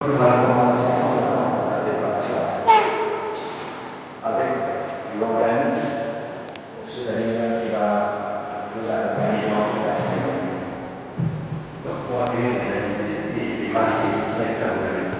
On va commencer la célébration avec l'organisme, M. Daniel qui va nous accompagner dans la cérémonie. Donc, pour accueillir les invités et les mariés, directeurs de l'église.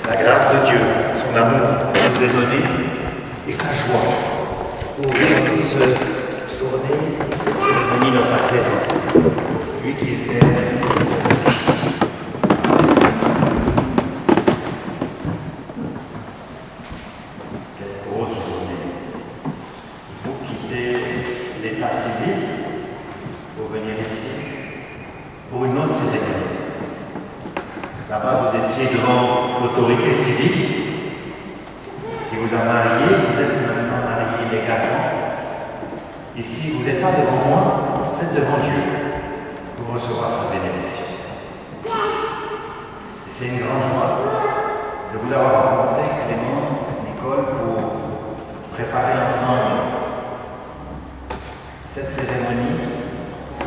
La grâce de Dieu, son amour nous est donné et sa joie pour vivre cette journée et cette cérémonie dans sa présence. Lui qui est Père, Fils et Saint-Esprit. Quelle grosse journée. Il faut quitter l'état civil pour venir ici pour une autre cérémonie. Là-bas, vous étiez devant l'autorité civile qui vous a marié, vous êtes maintenant marié légalement. Ici, vous n'êtes pas devant moi, vous êtes devant Dieu pour recevoir sa bénédiction. Et c'est une grande joie de vous avoir rencontré, Clément, Nicole, pour préparer ensemble cette cérémonie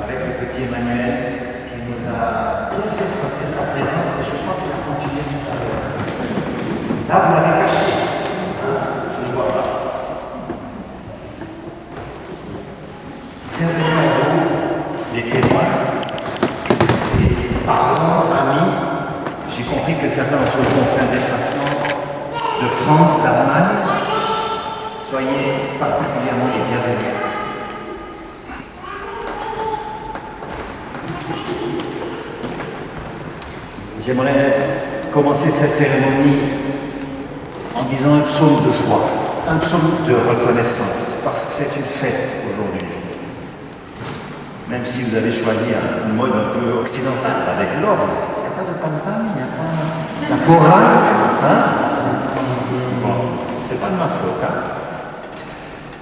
avec le petit Emmanuel qui nous a bien fait sentir sa présence et je crois qu'il a continué tout à l'heure. Là, vous l'avez caché. Je ne le vois pas. Bienvenue à vous, les témoins, et parents, amis. J'ai compris que certains d'entre vous ont fait un déplacement de France, d'Allemagne. Soyez particulièrement les bienvenus. J'aimerais commencer cette cérémonie en disant un psaume de joie, un psaume de reconnaissance, parce que c'est une fête aujourd'hui. Même si vous avez choisi un mode un peu occidental avec l'orgue, il n'y a pas de tam-tam, il n'y a pas la chorale, hein? Bon, c'est pas de ma faute, hein?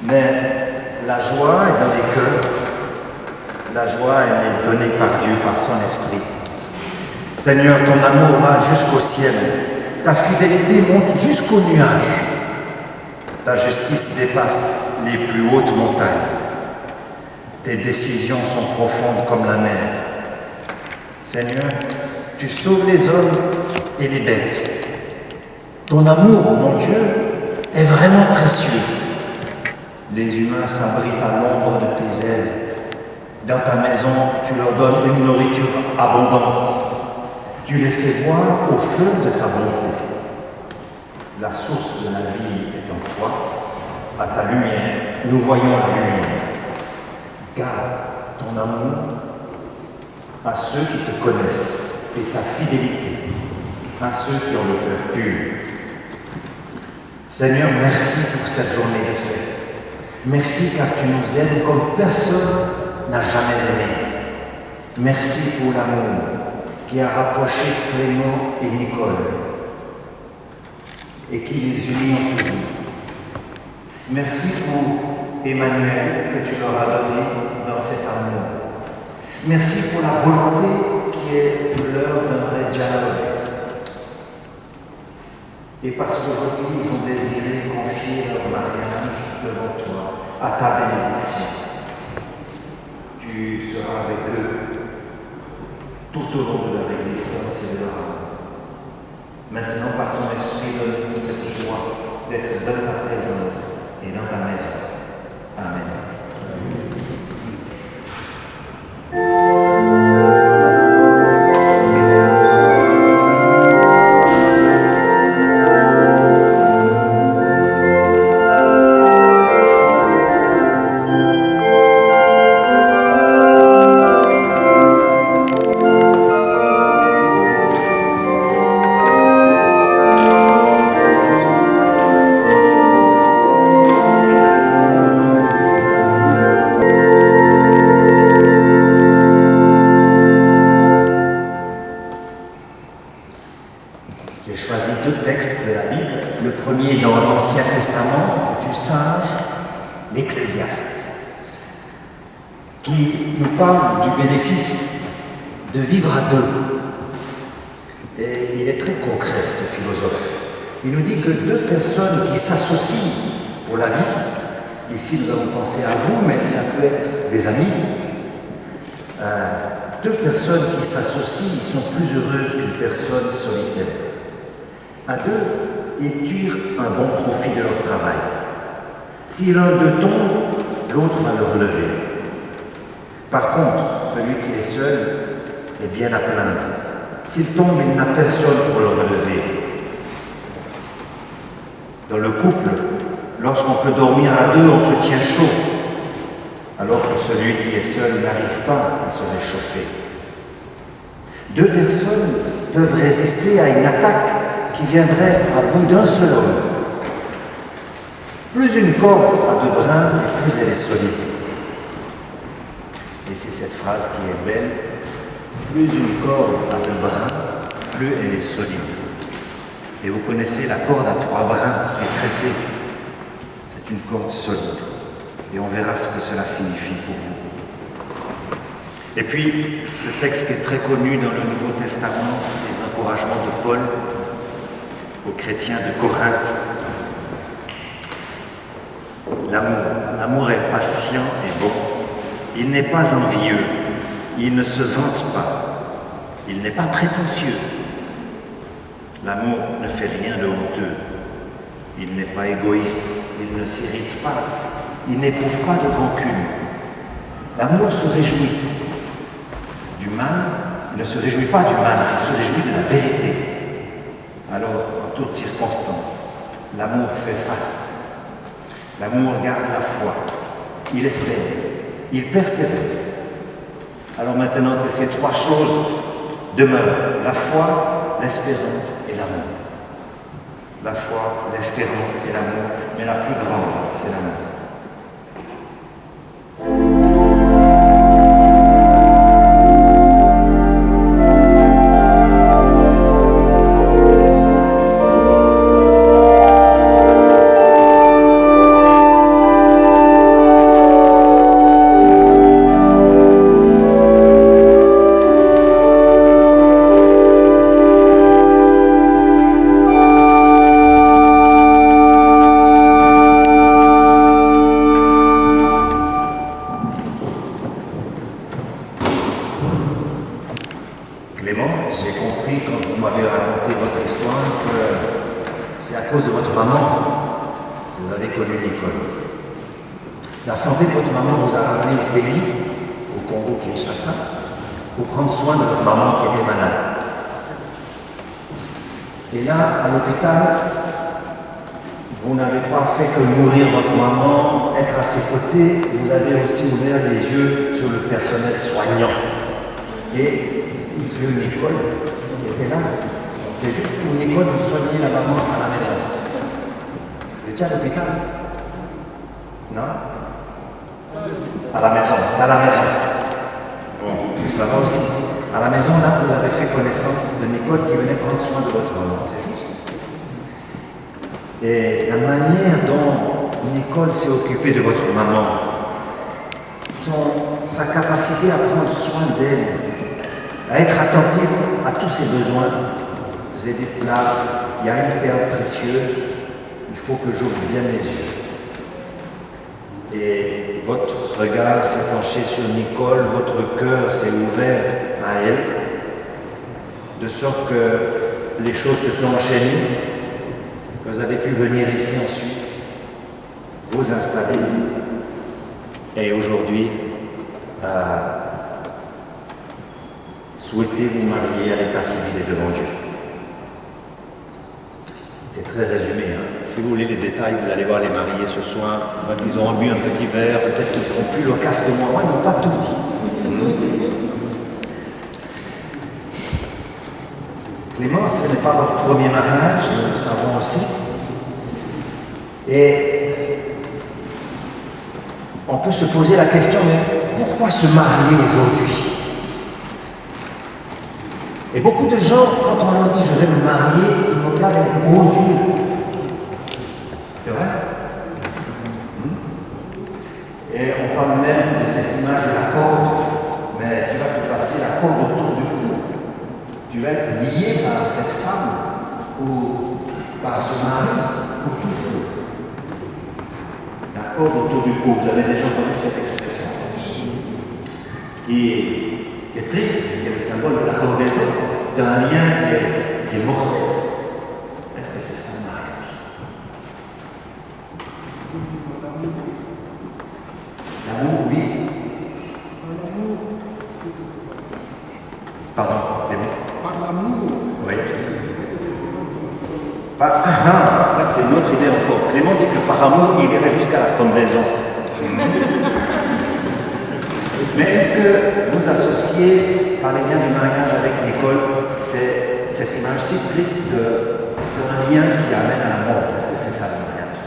Mais la joie est dans les cœurs, la joie elle est donnée par Dieu, par son esprit. Seigneur, ton amour va jusqu'au ciel, ta fidélité monte jusqu'aux nuages, ta justice dépasse les plus hautes montagnes, tes décisions sont profondes comme la mer. Seigneur, tu sauves les hommes et les bêtes. Ton amour, mon Dieu, est vraiment précieux. Les humains s'abritent à l'ombre de tes ailes. Dans ta maison, tu leur donnes une nourriture abondante. Tu les fais boire au fleuve de ta bonté. La source de la vie est en toi. À ta lumière, nous voyons la lumière. Garde ton amour à ceux qui te connaissent et ta fidélité à ceux qui ont le cœur pur. Seigneur, merci pour cette journée de fête. Merci car tu nous aimes comme personne n'a jamais aimé. Merci pour l'amour qui a rapproché Clément et Nicole et qui les unit en ce jour. Merci pour Emmanuel que tu leur as donné dans cet amour. Merci pour la volonté qui est l'heure d'un vrai dialogue. Et parce qu'aujourd'hui, ils ont désiré confier leur mariage devant toi, à ta bénédiction. Tu seras avec eux tout au long de leur existence et de leur amour. Maintenant, par ton esprit, donne-nous cette joie d'être dans ta présence et dans ta maison. Amen. J'ai choisi deux textes de la Bible. Le premier dans l'Ancien Testament du sage, l'Ecclésiaste, qui nous parle du bénéfice de vivre à deux. Et il est très concret, ce philosophe. Il nous dit que deux personnes qui s'associent pour la vie, ici nous avons pensé à vous, mais ça peut être des amis, deux personnes qui s'associent sont plus heureuses qu'une personne solitaire. À deux, ils tirent un bon profit de leur travail. Si l'un d'eux tombe, l'autre va le relever. Par contre, celui qui est seul est bien à plaindre. S'il tombe, il n'a personne pour le relever. Dans le couple, lorsqu'on peut dormir à deux, on se tient chaud, alors que celui qui est seul n'arrive pas à se réchauffer. Deux personnes peuvent résister à une attaque qui viendrait à bout d'un seul homme. Plus une corde a de brins, et plus elle est solide. Et c'est cette phrase qui est belle. Plus une corde a de brins, plus elle est solide. Et vous connaissez la corde à 3 brins qui est tressée. C'est une corde solide. Et on verra ce que cela signifie pour vous. Et puis, ce texte qui est très connu dans le Nouveau Testament, c'est les encouragements de Paul aux chrétiens de Corinthe. L'amour est patient et bon. Il n'est pas envieux. Il ne se vante pas. Il n'est pas prétentieux. L'amour ne fait rien de honteux. Il n'est pas égoïste. Il ne s'irrite pas. Il n'éprouve pas de rancune. L'amour se réjouit du mal. Il ne se réjouit pas du mal. Il se réjouit de la vérité. Alors, en toutes circonstances, l'amour fait face. L'amour garde la foi. Il espère. Il persévère. Alors maintenant que ces 3 choses demeurent, la foi, l'espérance et l'amour. La foi, l'espérance et l'amour, mais la plus grande, c'est l'amour. Clément, j'ai compris quand vous m'avez raconté votre histoire que c'est à cause de votre maman que vous avez connu Nicole. La santé de votre maman vous a ramené au pays, au Congo-Kinshasa, pour prendre soin de votre maman qui était malade. Et là, à l'hôpital, vous n'avez pas fait que nourrir votre maman, être à ses côtés, vous avez aussi ouvert les yeux sur le personnel soignant. Et monsieur Nicole, qui était là, c'est juste pour Nicole de soigner la maman à la maison. Vous étiez à l'hôpital? Non? À la maison, c'est à la maison. Bon, ça va aussi. À la maison, là, vous avez fait connaissance de Nicole qui venait prendre soin de votre maman, c'est juste. Et la manière dont Nicole s'est occupée de votre maman, sa capacité à prendre soin d'elle, à être attentive à tous ses besoins, vous avez dit là, il y a une perle précieuse, il faut que j'ouvre bien mes yeux. Et votre regard s'est penché sur Nicole, votre cœur s'est ouvert à elle, de sorte que les choses se sont enchaînées, que vous avez pu venir ici en Suisse, vous installer, et aujourd'hui, souhaitez vous marier à l'état civil et devant Dieu. C'est très résumé. Hein. Si vous voulez les détails, vous allez voir les mariés ce soir. Quand ils auront bu un petit verre, peut-être qu'ils seront plus loquaces que moi. Moi, ils n'ont pas tout dit. Clémence, ce n'est pas votre premier mariage, nous le savons aussi. Et on peut se poser la question, mais pourquoi se marier aujourd'hui? Et beaucoup de gens, quand on leur dit je vais me marier, ils nous regardent avec des gros yeux. C'est vrai? Et on parle même de cette image de la corde, mais tu vas te passer la corde autour du cou. Tu vas être lié par cette femme ou par ce mari pour toujours. La corde autour du cou, vous avez déjà entendu cette expression qui est triste, qui est le symbole de la pendaison, d'un lien qui est mortel. Est-ce que c'est ça le mariage? L'amour, oui. L'amour, Pardon, Clément? par l'amour. Oui. Ça c'est notre idée encore. Clément dit que par amour, il irait jusqu'à la pendaison. Mais est-ce que vous associez, par les liens du mariage avec Nicole, cette image si triste d'un lien qui amène à la mort? Est-ce que c'est ça le mariage?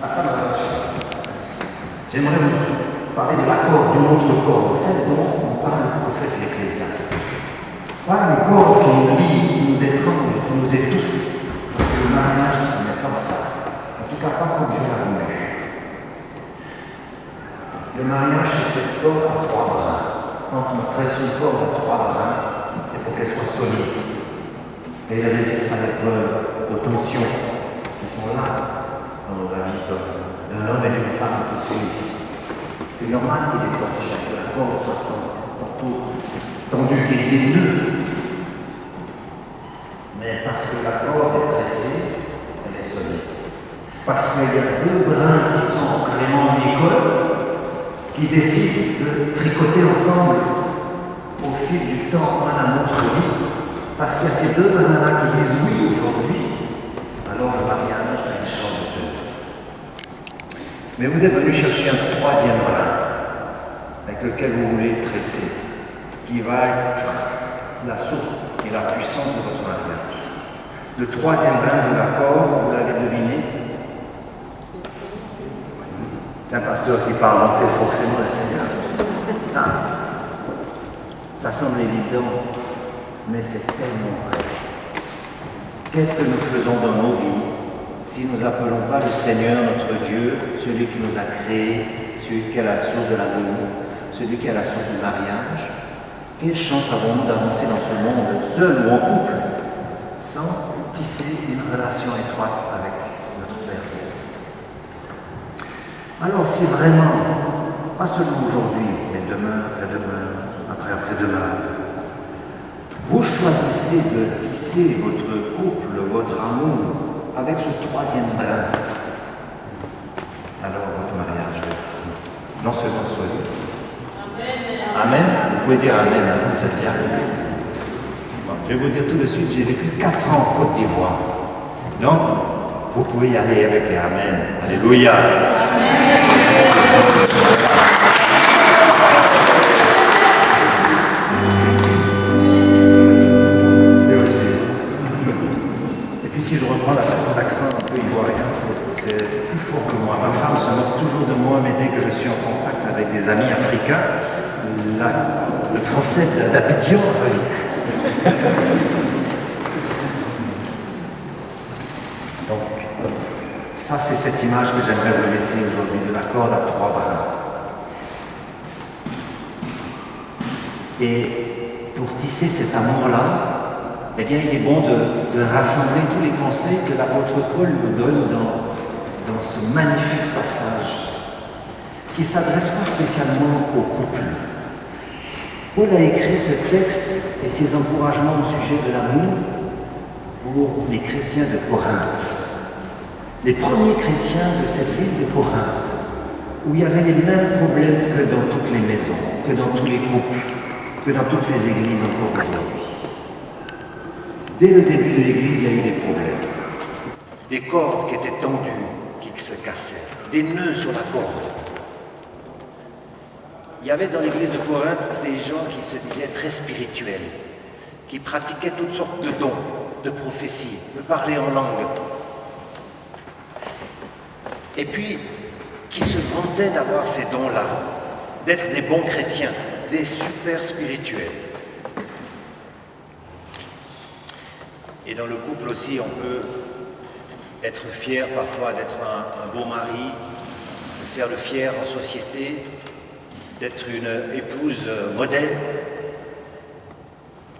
À ça la relation. J'aimerais vous parler de la corde, d'une autre corde, celle dont on parle le prophète l'Ecclésiaste. Pas une corde qui nous lie, qui nous étrangle, qui nous étouffe, parce que le mariage, ce n'est pas ça. En tout cas, pas comme Dieu l'a voulu. Le mariage, c'est cette corde à 3 brins. Quand on tresse une corde à 3 brins, c'est pour qu'elle soit solide. Et elle résiste à l'épreuve, aux tensions qui sont là dans la vie d'un homme et d'une femme qui s'unissent. C'est normal qu'il y ait des tensions, que la corde soit tendue, qu'il y ait des nœuds. Mais parce que la corde est tressée, elle est solide. Parce qu'il y a 2 brins qui sont Clément et Nicole, qui décident de tricoter ensemble au fil du temps un amour solide, parce qu'il y a ces 2 brins-là qui disent oui aujourd'hui, alors le mariage a une chance de tenir. Mais vous êtes venu chercher un 3e brin avec lequel vous voulez tresser, qui va être la source et la puissance de votre mariage. Le 3e brin de la corde, vous l'avez deviné? C'est un pasteur qui parle, donc c'est forcément le Seigneur. Ça semble évident, mais c'est tellement vrai. Qu'est-ce que nous faisons dans nos vies si nous n'appelons pas le Seigneur notre Dieu, celui qui nous a créés, celui qui est la source de l'amour, celui qui est la source du mariage? Quelle chance avons-nous d'avancer dans ce monde, seul ou en couple, sans tisser une relation étroite avec notre Père Céleste? Alors si vraiment, pas seulement aujourd'hui, mais demain, après-demain, après-après-demain, vous choisissez de tisser votre couple, votre amour, avec ce 3e brin, alors votre mariage va être non seulement solide. Amen. Vous pouvez dire Amen, hein, vous faites bien. Bon, je vais vous dire tout de suite, j'ai vécu 4 ans en Côte d'Ivoire. Donc, vous pouvez y aller avec les Amen. Alléluia. Et aussi. Et puis si je reprends l'accent un peu ivoirien, c'est plus fort que moi. Ma femme se moque toujours de moi, mais dès que je suis en contact avec des les amis africains, le français d'Abidjan revient. Donc, ça c'est cette image que j'aimerais vous laisser aujourd'hui de la corde à 3 brins. Et pour tisser cet amour-là, eh bien, il est bon de rassembler tous les conseils que l'apôtre Paul nous donne dans ce magnifique passage qui ne s'adresse pas spécialement au couple. Paul a écrit ce texte et ses encouragements au sujet de l'amour pour les chrétiens de Corinthe. Les premiers chrétiens de cette ville de Corinthe, où il y avait les mêmes problèmes que dans toutes les maisons, que dans tous les couples, que dans toutes les églises encore aujourd'hui. Dès le début de l'église, il y a eu des problèmes. Des cordes qui étaient tendues, qui se cassaient, des nœuds sur la corde. Il y avait dans l'église de Corinthe des gens qui se disaient très spirituels, qui pratiquaient toutes sortes de dons, de prophéties, de parler en langue. Et puis, qui se vantaient d'avoir ces dons-là, d'être des bons chrétiens, des super spirituels. Et dans le couple aussi, on peut être fier parfois d'être un beau mari, de faire le fier en société, d'être une épouse modèle.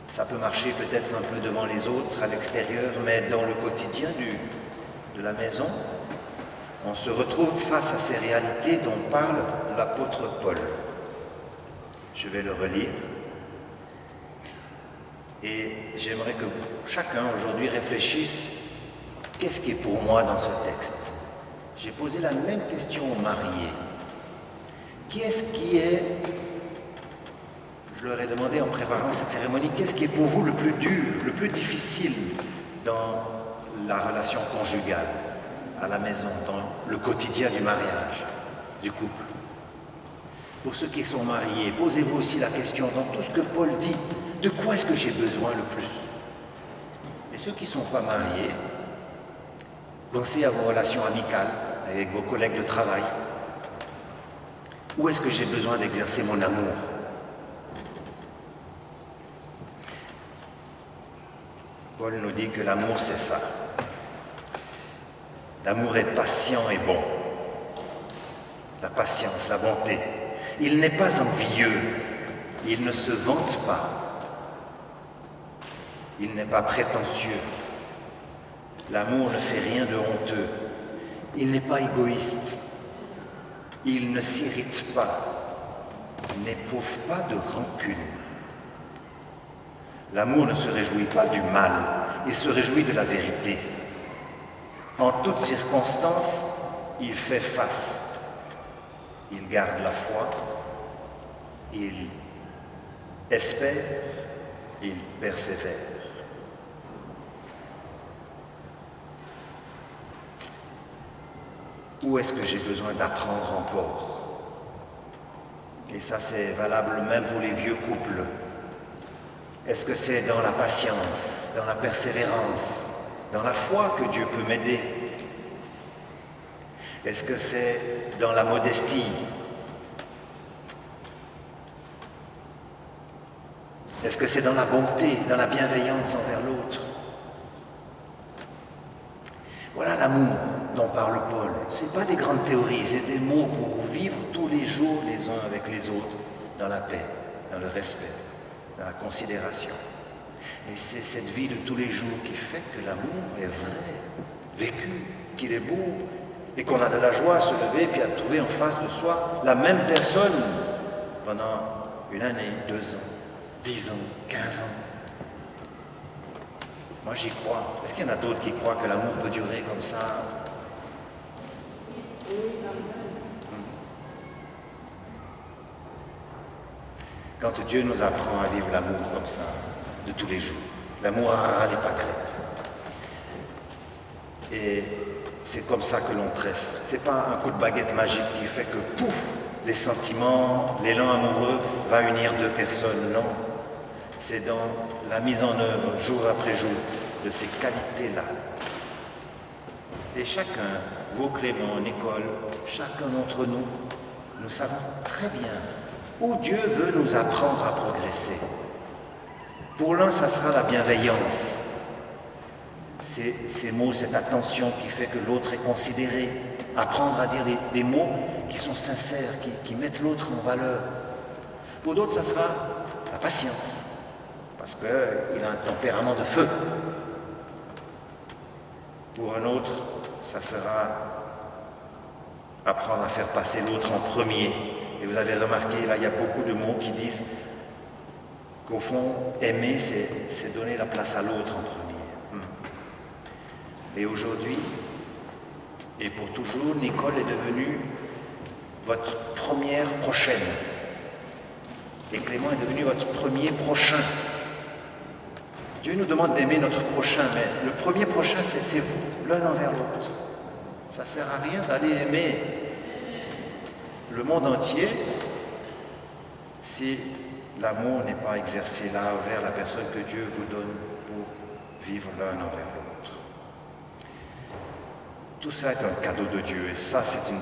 Ça peut marcher peut-être un peu devant les autres, à l'extérieur, mais dans le quotidien de la maison, on se retrouve face à ces réalités dont parle l'apôtre Paul. Je vais le relire. Et j'aimerais que chacun aujourd'hui réfléchisse, qu'est-ce qui est pour moi dans ce texte? J'ai posé la même question aux mariés. Qu'est-ce qui est, je leur ai demandé en préparant cette cérémonie, qu'est-ce qui est pour vous le plus dur, le plus difficile dans la relation conjugale, à la maison, dans le quotidien du mariage, du couple? Pour ceux qui sont mariés, posez-vous aussi la question, dans tout ce que Paul dit, de quoi est-ce que j'ai besoin le plus? Et ceux qui ne sont pas mariés, pensez à vos relations amicales avec vos collègues de travail. Où est-ce que j'ai besoin d'exercer mon amour? Paul nous dit que l'amour, c'est ça. L'amour est patient et bon. La patience, la bonté. Il n'est pas envieux. Il ne se vante pas. Il n'est pas prétentieux. L'amour ne fait rien de honteux. Il n'est pas égoïste. Il ne s'irrite pas. Il n'éprouve pas de rancune. L'amour ne se réjouit pas du mal. Il se réjouit de la vérité. En toutes circonstances, il fait face. Il garde la foi. Il espère. Il persévère. Où est-ce que j'ai besoin d'apprendre encore? Et ça, c'est valable même pour les vieux couples. Est-ce que c'est dans la patience, dans la persévérance, dans la foi que Dieu peut m'aider? Est-ce que c'est dans la modestie? Est-ce que c'est dans la bonté, dans la bienveillance envers l'autre? Voilà l'amour dont parle Paul. Ce n'est pas des grandes théories, c'est des mots pour vivre tous les jours les uns avec les autres, dans la paix, dans le respect, dans la considération. Et c'est cette vie de tous les jours qui fait que l'amour est vrai, vécu, qu'il est beau, et qu'on a de la joie à se lever puis à trouver en face de soi la même personne pendant 1 année, 2 ans, 10 ans, 15 ans. Moi, j'y crois. Est-ce qu'il y en a d'autres qui croient que l'amour peut durer comme ça? Quand Dieu nous apprend à vivre l'amour comme ça, de tous les jours, l'amour à les pâquerettes. Et c'est comme ça que l'on tresse. C'est pas un coup de baguette magique qui fait que, pouf, les sentiments, l'élan amoureux va unir 2 personnes. Non. C'est dans la mise en œuvre, jour après jour, de ces qualités-là. Et chacun, vous Clément, Nicole, chacun d'entre nous, nous savons très bien où Dieu veut nous apprendre à progresser. Pour l'un, ça sera la bienveillance. Ces mots, cette attention qui fait que l'autre est considéré. Apprendre à dire des mots qui sont sincères, qui mettent l'autre en valeur. Pour d'autres, ça sera la patience, parce qu'il a un tempérament de feu. Pour un autre, ça sera apprendre à faire passer l'autre en premier. Et vous avez remarqué, là, il y a beaucoup de mots qui disent qu'au fond, aimer, c'est donner la place à l'autre en premier. Et aujourd'hui, et pour toujours, Nicole est devenue votre première prochaine. Et Clément est devenu votre premier prochain. Dieu nous demande d'aimer notre prochain, mais le premier prochain, c'est vous, l'un envers l'autre. Ça ne sert à rien d'aller aimer le monde entier si l'amour n'est pas exercé là envers la personne que Dieu vous donne pour vivre l'un envers l'autre. Tout ça est un cadeau de Dieu et ça, c'est une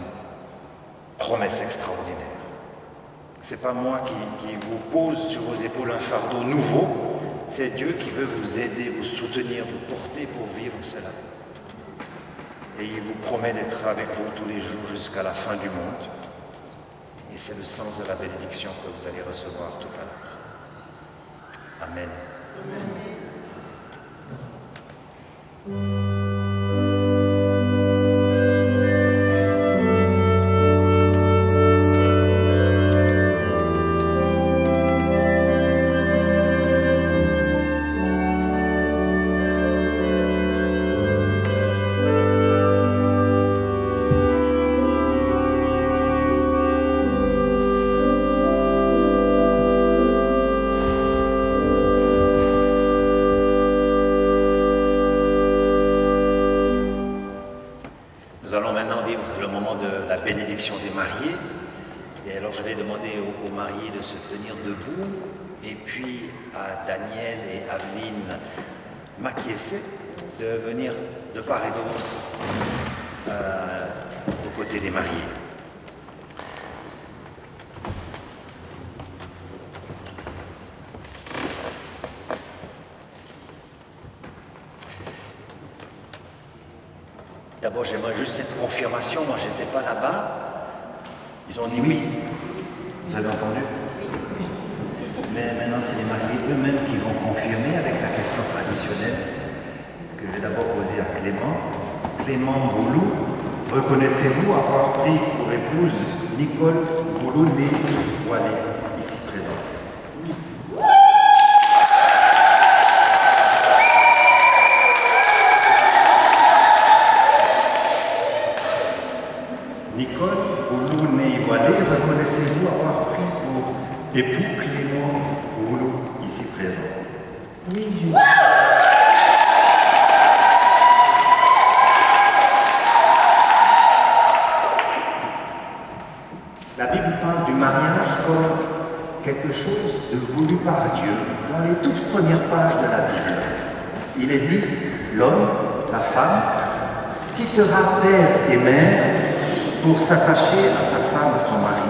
promesse extraordinaire. Ce n'est pas moi qui vous pose sur vos épaules un fardeau nouveau, c'est Dieu qui veut vous aider, vous soutenir, vous porter pour vivre cela. Et il vous promet d'être avec vous tous les jours jusqu'à la fin du monde. Et c'est le sens de la bénédiction que vous allez recevoir tout à l'heure. Amen. Nous allons maintenant vivre le moment de la bénédiction des mariés. Et alors je vais demander aux mariés de se tenir debout et puis à Daniel et Aveline Makiese de venir de part et d'autre aux côtés des mariés. D'abord, j'aimerais juste cette confirmation. Moi, je n'étais pas là-bas. Ils ont dit oui. Vous avez entendu? Mais maintenant, c'est les mariés eux-mêmes qui vont confirmer avec la question traditionnelle que je vais d'abord poser à Clément. Clément Boulou, reconnaissez-vous avoir pris pour épouse Nicole Boulou-Né-Walé, ici présente? Nicole Boulou-Né-Walé, reconnaissez-vous avoir pris pour époux Clément Boulou, ici présent? Oui, je... La Bible parle du mariage comme quelque chose de voulu par Dieu dans les toutes premières pages de la Bible. Il est dit, l'homme, la femme, quittera père et mère pour s'attacher à sa femme, à son mari,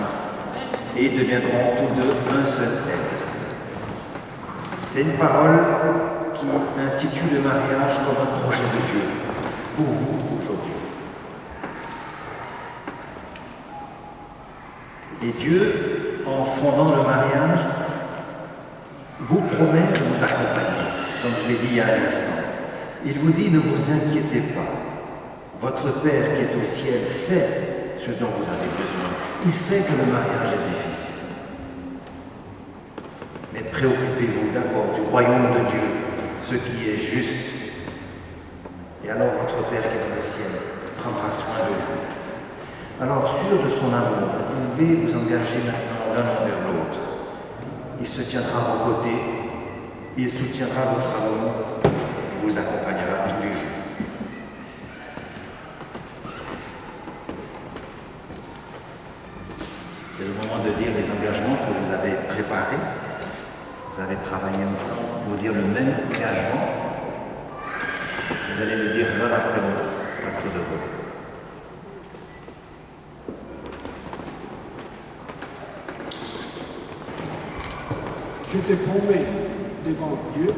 et ils deviendront tous deux un seul être. C'est une parole qui institue le mariage comme un projet de Dieu pour vous aujourd'hui. Et Dieu, en fondant le mariage, vous promet de vous accompagner, comme je l'ai dit il y a un instant. Il vous dit, ne vous inquiétez pas. Votre Père qui est au ciel sait ce dont vous avez besoin. Il sait que le mariage est difficile. Mais préoccupez-vous d'abord du royaume de Dieu, ce qui est juste. Et alors votre Père qui est dans le ciel prendra soin de vous. Alors, sûr de son amour, vous pouvez vous engager maintenant l'un envers l'autre. Il se tiendra à vos côtés, il soutiendra votre amour, il vous accompagnera tous les jours. C'est le moment de dire les engagements que vous avez préparés. Vous avez travaillé ensemble pour dire le même engagement. Vous allez le dire l'un après l'autre, à tour de rôle. Je te promets devant Dieu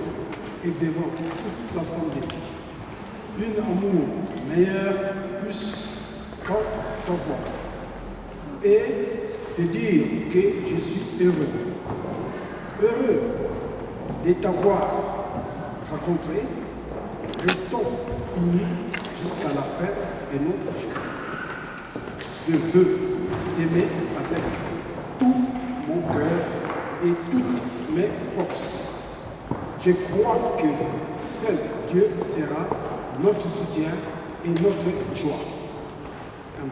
et devant toute l'assemblée, un amour meilleur plus qu'en ta voix, et te dire que je suis heureux de t'avoir rencontré. Restons unis jusqu'à la fin de nos jours. Je veux t'aimer avec tout mon cœur et toutes mes forces. Je crois que seul Dieu sera notre soutien et notre joie. Amen.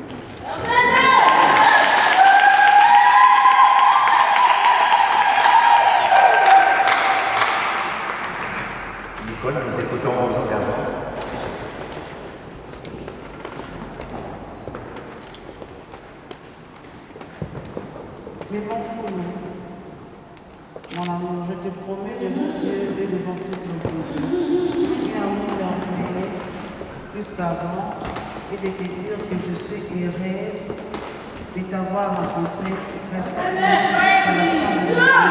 Nicole, nous écoutons vos engagements. Clément Foulon, mon amour, je te promets devant Dieu et devant toute l'assemblée, un amour merveilleux plus qu'avant, et de te dire que je suis heureuse de t'avoir rencontré, restons unis jusqu'à la fin de nos jours.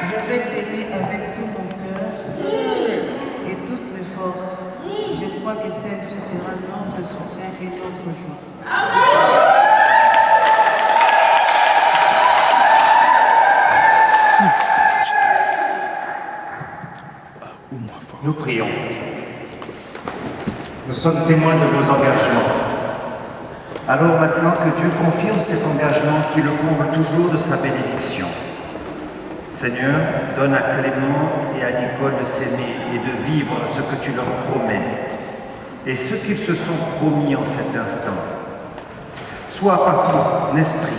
Je vais t'aimer avec tout mon cœur et toutes mes forces. Je crois que seul Dieu sera notre soutien et notre joie. Nous prions. Nous sommes témoins de vos engagements. Alors maintenant que Dieu confirme cet engagement qui le comble toujours de sa bénédiction, Seigneur, donne à Clément et à Nicole de s'aimer et de vivre ce que tu leur promets et ce qu'ils se sont promis en cet instant. Sois par ton esprit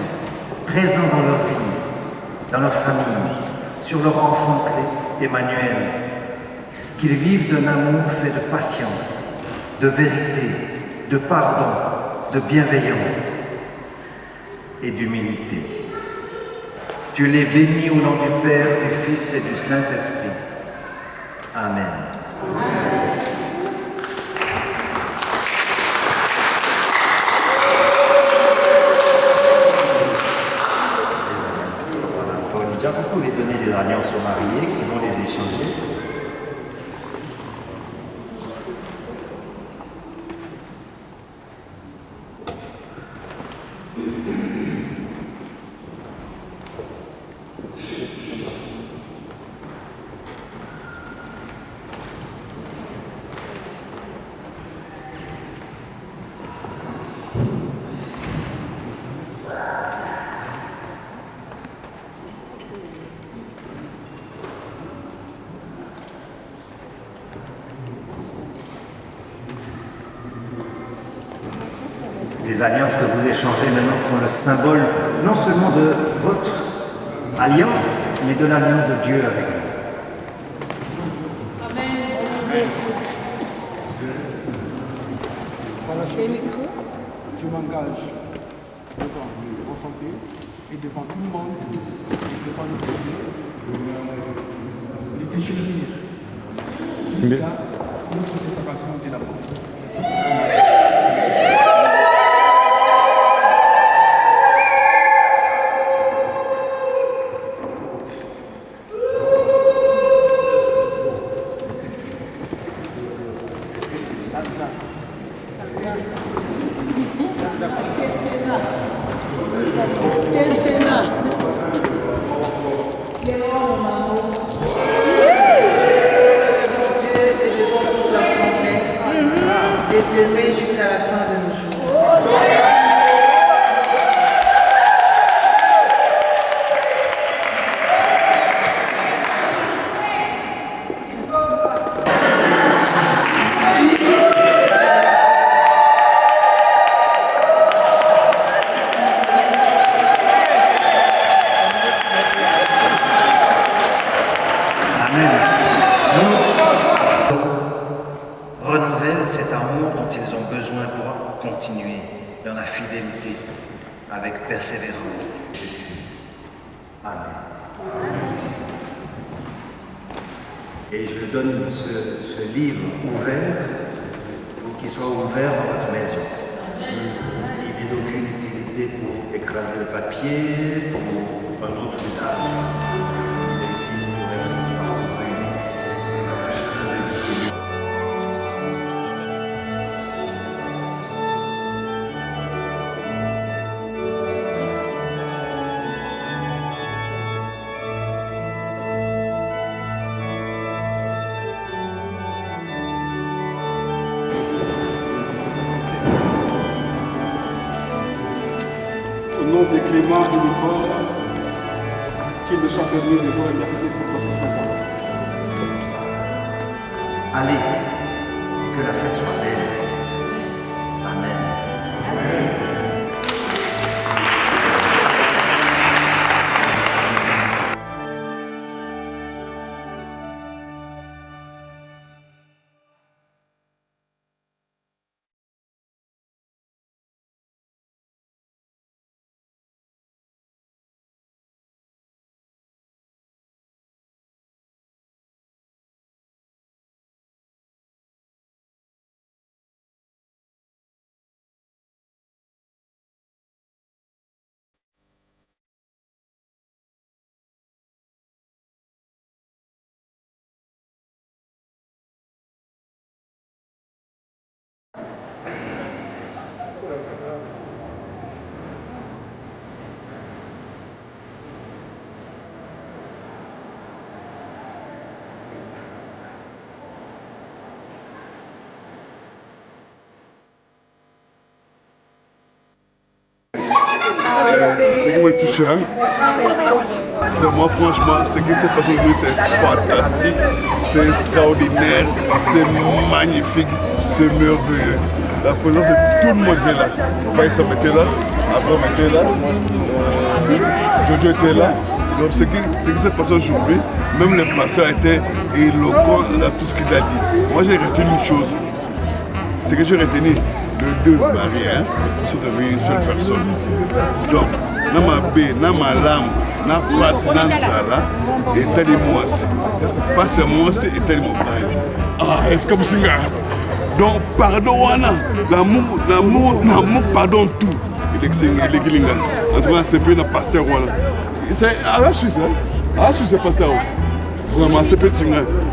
présent dans leur vie, dans leur famille, sur leur enfant clé, Emmanuel, qu'ils vivent d'un amour fait de patience, de vérité, de pardon, de bienveillance et d'humilité. Tu les bénis au nom du Père, du Fils et du Saint-Esprit. Amen. Les alliances. Voilà. Paul Lydia, vous pouvez donner les alliances aux mariés qui vont les échanger. Les alliances que vous échangez maintenant sont le symbole non seulement de votre alliance, mais de l'alliance de Dieu avec vous. Voilà, je m'engage devant l'assemblée et devant tout le monde, et devant notre Dieu, de définir jusqu'à notre séparation de la mort. Jusqu'à la fin de nos jours. Renouvelle cet amour dont ils ont besoin pour continuer dans la fidélité avec persévérance. Amen. Et je donne ce livre ouvert pour qu'il soit ouvert dans votre maison. Il n'est d'aucune utilité pour écraser le papier, pour un autre usage. Il est Clément et Nicole, qu'il ne soit permis de vous remercier pour votre présence. Allez, que la fête soit belle. Amen. Ce qui me touche, hein. Vraiment, franchement, ce qui s'est passé aujourd'hui, c'est fantastique, c'est extraordinaire, c'est magnifique, c'est merveilleux. La présence de tout le monde est là. Baïsam était là, Abraham était là, Jojo était là. Donc ce qui s'est passé aujourd'hui, même le pasteur était éloquent dans tout ce qu'il a dit. Moi j'ai retenu une chose, c'est que j'ai retenu les deux barrières sont devenus une seule personne. Donc, dans ma baie, dans ma lame, dans ma passe, dans ma sala, et t'as des mois. Pas c'est moi, c'est t'as des mots. Ah, comme ça. Donc, pardon, l'amour, pardon tout. Il est Gilinga. En tout cas, c'est bien le pasteur. C'est à la Suisse, hein? À la Suisse, c'est pasteur. Vraiment, c'est petit.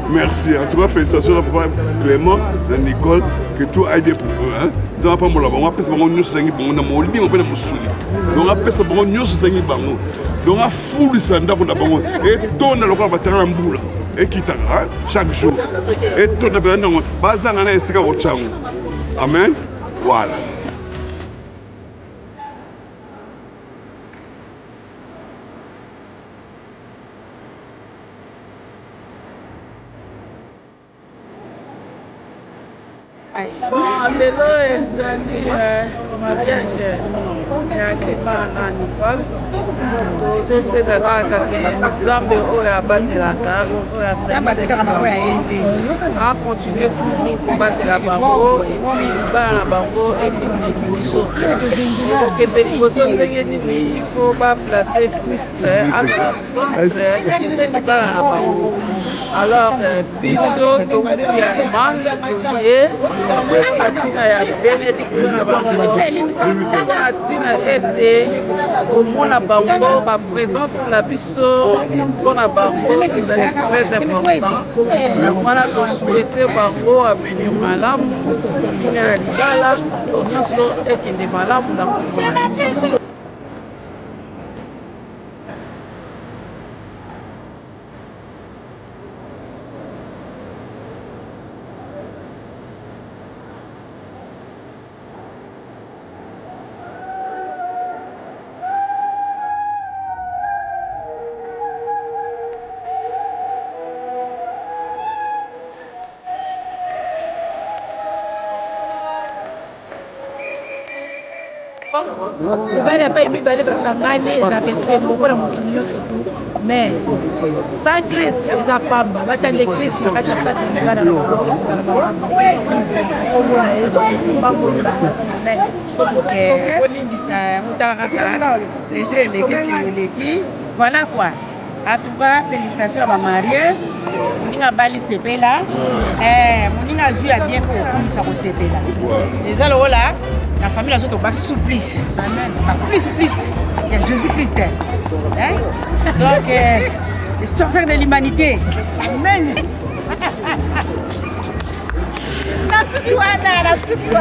Merci. En tout cas, félicitations à papa Clément, à Nicole, que tout aille bien pour eux. Hein? On va appeler ça bango nyonso zangi bango na molidi on pena musuli. Donc on appelle ça bango nyonso zangi bango. Donc on foule ça ndako na bango et tona lokwa batara mbula et kitanga chaque jour. Et tona bana ngo bazanga na esika ko chango. Amen. Voilà. Lelo ezali mariage ya Clément na Nicole. Toseka kaka ke Nzambe oyo abatelaka oyo asalaka akontinue toujours kobatela bango epuis bana na bango ebimi liboso. Kokende liboso ndenge nini il faut baplace Christ aza centre bana na bango. Alors biso tokuti ya demande toye atina ya bénédiction na bango atina ete komona bango baprésence na biso mpona bango ezali très important. Wana tosouhaite bango avenir malamu kina na libala nyonso ekende malamu na mokolo na biso. Vale pas aimer d'aller parce que gagner la PC beaucoup de monde mais sans Christ la femme va t'aller Christ va t'aller ça dans voilà quoi. En tout cas, félicitations à ma mariée. Moninga Bali Sepela. Moninga Zi a bien fait pour ça au Sepela. Les allo là, la famille a sauté au bac supplice. Amen. Plus. Il y a Jésus-Christ. Hein? Donc, les sauveurs de l'humanité. Amen. La Sukiwana.